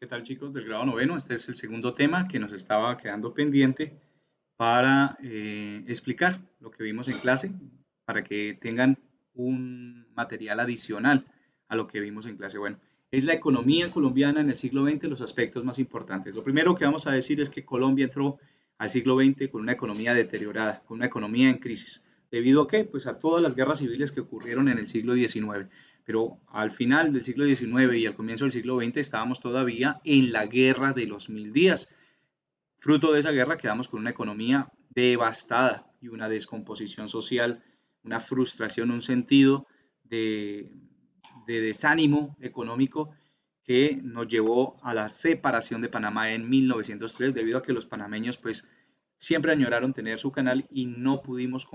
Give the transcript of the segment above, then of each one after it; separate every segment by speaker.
Speaker 1: ¿Qué tal, chicos del grado noveno? Este es el segundo tema que nos estaba quedando pendiente para explicar lo que vimos en clase, para que tengan un material adicional a lo que vimos en clase. Bueno, es la economía colombiana en el siglo XX, los aspectos más importantes. Lo primero que vamos a decir es que Colombia entró al siglo XX con una economía deteriorada, con una economía en crisis. ¿Debido a qué? Pues a todas las guerras civiles que ocurrieron en el siglo XIX. Pero al final del siglo XIX y al comienzo del siglo XX estábamos todavía en la guerra de los 1000 días. Fruto de esa guerra quedamos con una economía devastada y una descomposición social, una frustración, un sentido de, de desánimo económico que nos llevó a la separación de Panamá en 1903 debido a que los panameños pues siempre añoraron tener su canal y no pudimos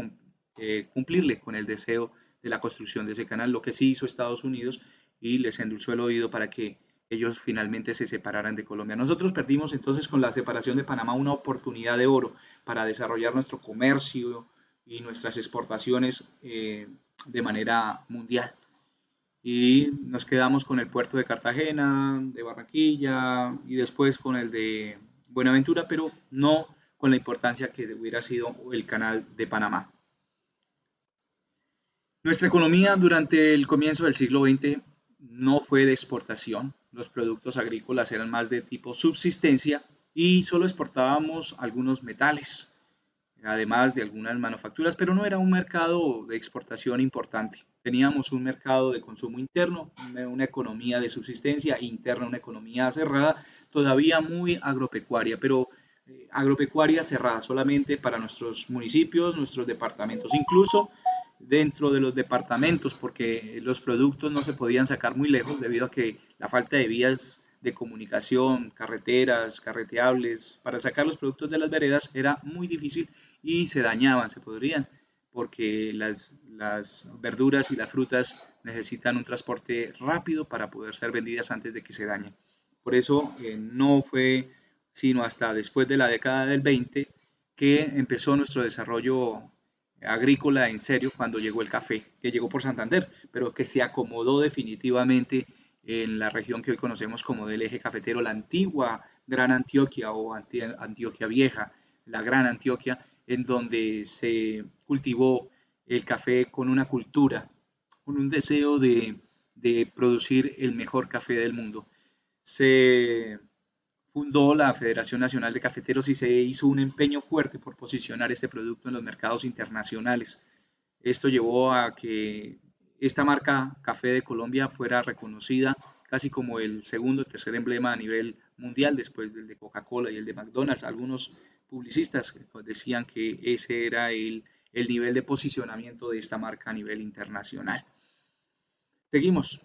Speaker 1: cumplirle con el deseo de la construcción de ese canal, lo que sí hizo Estados Unidos y les endulzó el oído para que ellos finalmente se separaran de Colombia. Nosotros perdimos entonces con la separación de Panamá una oportunidad de oro para desarrollar nuestro comercio y nuestras exportaciones de manera mundial. Y nos quedamos con el puerto de Cartagena, de Barranquilla y después con el de Buenaventura, pero no con la importancia que hubiera sido el canal de Panamá. Nuestra economía durante el comienzo del siglo XX no fue de exportación. Los productos agrícolas eran más de tipo subsistencia y solo exportábamos algunos metales, además de algunas manufacturas, pero no era un mercado de exportación importante. Teníamos un mercado de consumo interno, una economía de subsistencia interna, una economía cerrada, todavía muy agropecuaria, pero agropecuaria cerrada solamente para nuestros municipios, nuestros departamentos, incluso dentro de los departamentos, porque los productos no se podían sacar muy lejos debido a que la falta de vías de comunicación, carreteras, carreteables, para sacar los productos de las veredas era muy difícil y se dañaban, se podrían, porque las verduras y las frutas necesitan un transporte rápido para poder ser vendidas antes de que se dañen. Por eso no fue sino hasta después de la década del 20 que empezó nuestro desarrollo agrícola en serio cuando llegó el café, que llegó por Santander, pero que se acomodó definitivamente en la región que hoy conocemos como del eje cafetero, la antigua Gran Antioquia o Antioquia Vieja, la Gran Antioquia, en donde se cultivó el café con una cultura, con un deseo de producir el mejor café del mundo. Se fundó la Federación Nacional de Cafeteros y se hizo un empeño fuerte por posicionar este producto en los mercados internacionales. Esto llevó a que esta marca Café de Colombia fuera reconocida casi como el segundo o tercer emblema a nivel mundial después del de Coca-Cola y el de McDonald's. Algunos publicistas decían que ese era el nivel de posicionamiento de esta marca a nivel internacional. Seguimos.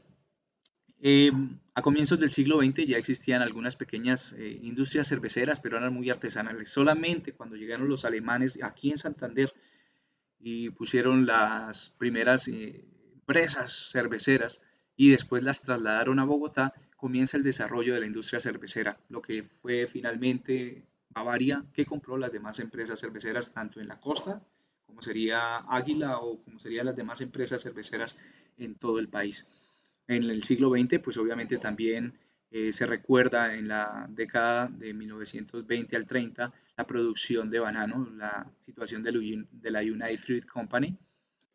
Speaker 1: A comienzos del siglo XX ya existían algunas pequeñas industrias cerveceras, pero eran muy artesanales. Solamente cuando llegaron los alemanes aquí en Santander y pusieron las primeras empresas cerveceras y después las trasladaron a Bogotá, comienza el desarrollo de la industria cervecera, lo que fue finalmente Bavaria que compró las demás empresas cerveceras tanto en la costa como sería Águila o como serían las demás empresas cerveceras en todo el país. En el siglo XX, pues obviamente también se recuerda en la década de 1920 al 30 la producción de banano, la situación de la United Fruit Company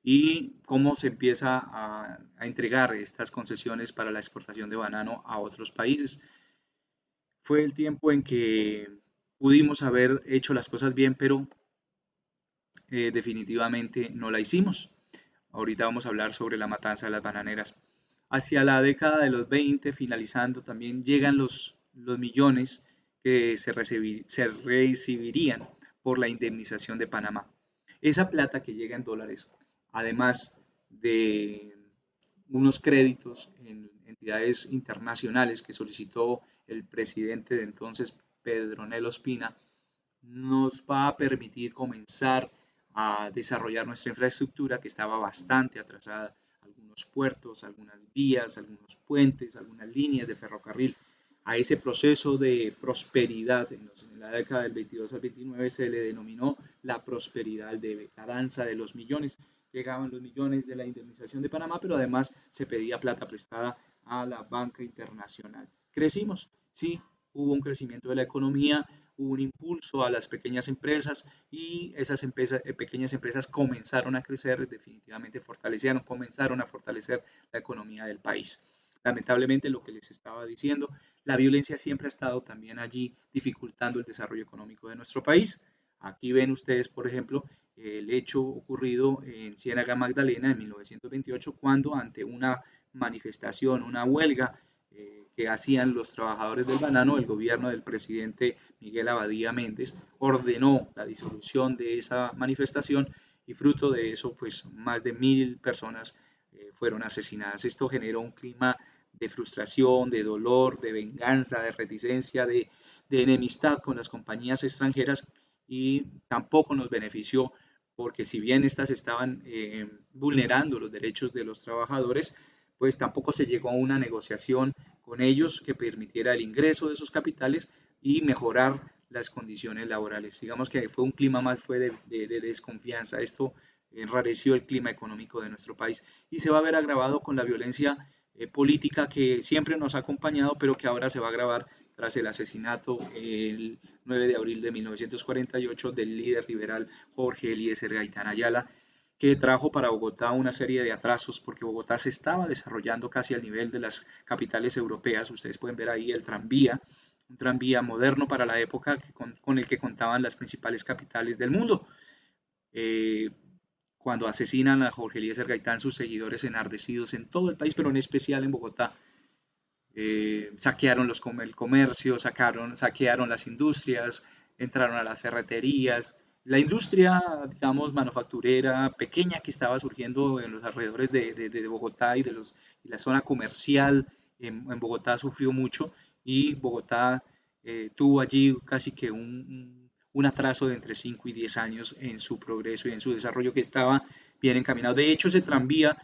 Speaker 1: y cómo se empieza a entregar estas concesiones para la exportación de banano a otros países. Fue el tiempo en que pudimos haber hecho las cosas bien, pero definitivamente no la hicimos. Ahorita vamos a hablar sobre la matanza de las bananeras. Hacia la década de los 20, finalizando, también llegan los millones que se recibirían por la indemnización de Panamá. Esa plata que llega en dólares, además de unos créditos en entidades internacionales que solicitó el presidente de entonces, Pedro Nelo Espina, nos va a permitir comenzar a desarrollar nuestra infraestructura que estaba bastante atrasada, algunos puertos, algunas vías, algunos puentes, algunas líneas de ferrocarril. A ese proceso de prosperidad en la década del 22 al 29 se le denominó la prosperidad al debe, la danza de los millones. Llegaban los millones de la indemnización de Panamá, pero además se pedía plata prestada a la banca internacional. crecimos. Sí, hubo un crecimiento de la economía, hubo un impulso a las pequeñas empresas y esas pequeñas empresas comenzaron a crecer, definitivamente comenzaron a fortalecer la economía del país. Lamentablemente, lo que les estaba diciendo, la violencia siempre ha estado también allí dificultando el desarrollo económico de nuestro país. Aquí ven ustedes, por ejemplo, el hecho ocurrido en Ciénaga Magdalena en 1928, cuando ante una manifestación, una huelga que hacían los trabajadores del banano, el gobierno del presidente Miguel Abadía Méndez ordenó la disolución de esa manifestación y fruto de eso, pues más de 1000 personas fueron asesinadas. Esto generó un clima de frustración, de dolor, de venganza, de reticencia, de enemistad con las compañías extranjeras y tampoco nos benefició porque si bien estas estaban vulnerando los derechos de los trabajadores, pues tampoco se llegó a una negociación con ellos que permitiera el ingreso de esos capitales y mejorar las condiciones laborales. Digamos que fue un clima más fue de desconfianza. Esto enrareció el clima económico de nuestro país y se va a ver agravado con la violencia política que siempre nos ha acompañado, pero que ahora se va a agravar tras el asesinato el 9 de abril de 1948 del líder liberal Jorge Eliezer Gaitán Ayala, que trajo para Bogotá una serie de atrasos porque Bogotá se estaba desarrollando casi al nivel de las capitales europeas. Ustedes pueden ver ahí el tranvía, un tranvía moderno para la época con el que contaban las principales capitales del mundo. Eh, Cuando asesinan a Jorge Eliezer Gaitán, sus seguidores enardecidos en todo el país, pero en especial en Bogotá, saquearon el comercio, saquearon las industrias, entraron a las ferreterías. La industria, digamos, manufacturera pequeña que estaba surgiendo en los alrededores de Bogotá y la zona comercial en Bogotá sufrió mucho y Bogotá tuvo allí casi que un atraso de entre 5 y 10 años en su progreso y en su desarrollo que estaba bien encaminado. De hecho, ese tranvía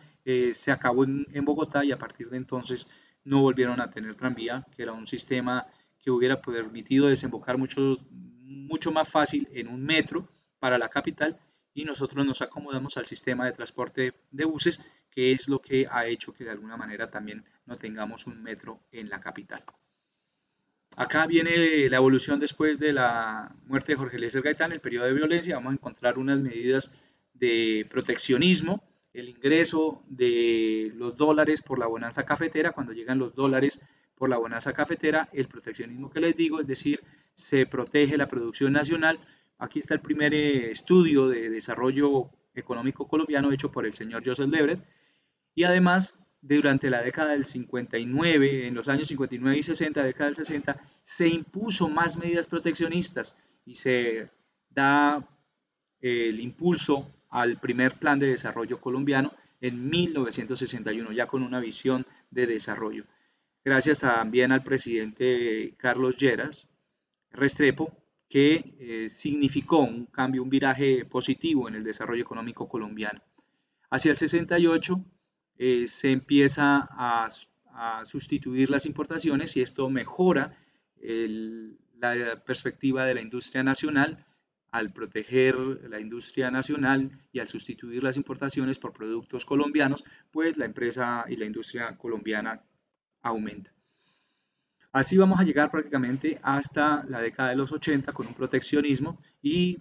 Speaker 1: se acabó en Bogotá y a partir de entonces no volvieron a tener tranvía, que era un sistema que hubiera permitido desembocar mucho más fácil en un metro para la capital y nosotros nos acomodamos al sistema de transporte de buses, que es lo que ha hecho que de alguna manera también no tengamos un metro en la capital. Acá viene la evolución después de la muerte de Jorge Eliezer Gaitán, el periodo de violencia. Vamos a encontrar unas medidas de proteccionismo, el ingreso de los dólares por la bonanza cafetera, cuando llegan los dólares por la bonanza cafetera, el proteccionismo que les digo, es decir, se protege la producción nacional. Aquí está el primer estudio de desarrollo económico colombiano hecho por el señor Joseph Lebret y además durante la década del 59, en los años 59 y 60, década del 60, se impuso más medidas proteccionistas y se da el impulso al primer plan de desarrollo colombiano en 1961, ya con una visión de desarrollo. Gracias también al presidente Carlos Lleras Restrepo, que significó un cambio, un viraje positivo en el desarrollo económico colombiano. Hacia el 68 se empieza a sustituir las importaciones y esto mejora la perspectiva de la industria nacional al proteger la industria nacional y al sustituir las importaciones por productos colombianos, pues la empresa y la industria colombiana aumenta. Así vamos a llegar prácticamente hasta la década de los 80 con un proteccionismo y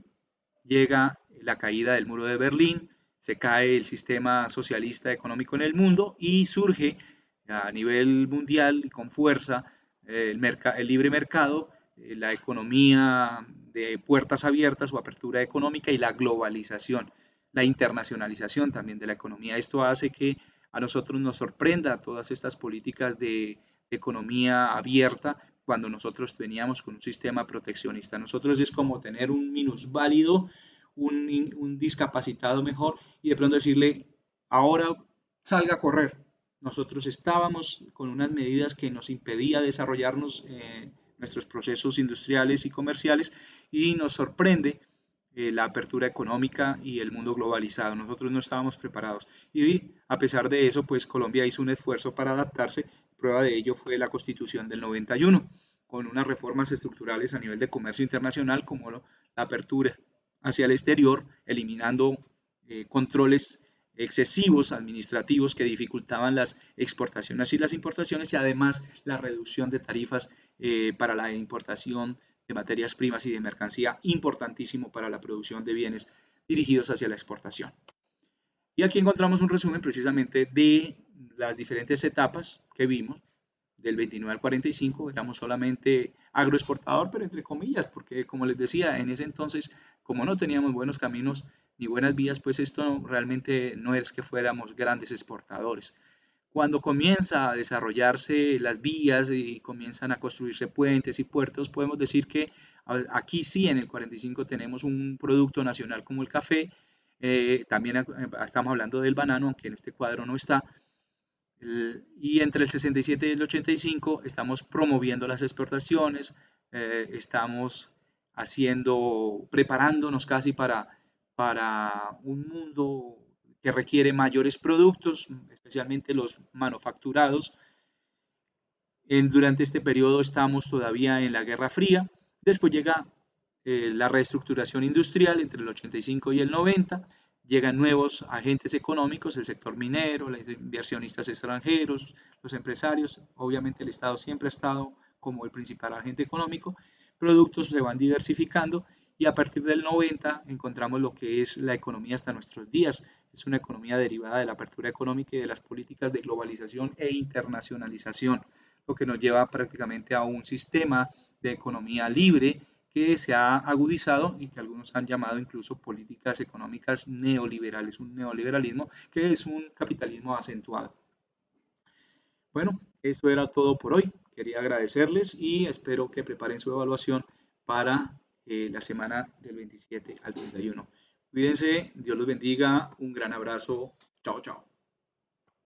Speaker 1: llega la caída del muro de Berlín, se cae el sistema socialista económico en el mundo y surge a nivel mundial y con fuerza el libre mercado, la economía de puertas abiertas o apertura económica y la globalización, la internacionalización también de la economía. Esto hace que a nosotros nos sorprenda todas estas políticas de economía abierta cuando nosotros veníamos con un sistema proteccionista. Nosotros es como tener un minusválido, un discapacitado mejor y de pronto decirle, ahora salga a correr. Nosotros estábamos con unas medidas que nos impedía desarrollarnos nuestros procesos industriales y comerciales y nos sorprende la apertura económica y el mundo globalizado. Nosotros no estábamos preparados y a pesar de eso, pues Colombia hizo un esfuerzo para adaptarse. Prueba de ello fue la Constitución del 91, con unas reformas estructurales a nivel de comercio internacional como la apertura hacia el exterior, eliminando controles excesivos administrativos que dificultaban las exportaciones y las importaciones y además la reducción de tarifas para la importación de materias primas y de mercancía, importantísimo para la producción de bienes dirigidos hacia la exportación. Y aquí encontramos un resumen precisamente de las diferentes etapas que vimos. Del 29 al 45 éramos solamente agroexportador, pero entre comillas, porque como les decía, en ese entonces, como no teníamos buenos caminos ni buenas vías, pues esto realmente no es que fuéramos grandes exportadores. Cuando comienza a desarrollarse las vías y comienzan a construirse puentes y puertos, podemos decir que aquí sí, en el 45 tenemos un producto nacional como el café, también estamos hablando del banano, aunque en este cuadro no está, y entre el 67 y el 85 estamos promoviendo las exportaciones, estamos preparándonos casi para un mundo que requiere mayores productos, especialmente los manufacturados. Durante este periodo estamos todavía en la Guerra Fría. Después llega la reestructuración industrial entre el 85 y el 90. Llegan nuevos agentes económicos, el sector minero, los inversionistas extranjeros, los empresarios. Obviamente el Estado siempre ha estado como el principal agente económico. Productos se van diversificando y a partir del 90 encontramos lo que es la economía hasta nuestros días. Es una economía derivada de la apertura económica y de las políticas de globalización e internacionalización, lo que nos lleva prácticamente a un sistema de economía libre que se ha agudizado y que algunos han llamado incluso políticas económicas neoliberales, un neoliberalismo que es un capitalismo acentuado. Bueno, eso era todo por hoy. Quería agradecerles y espero que preparen su evaluación para la semana del 27 al 31. Cuídense, Dios los bendiga, un gran abrazo, chao, chao.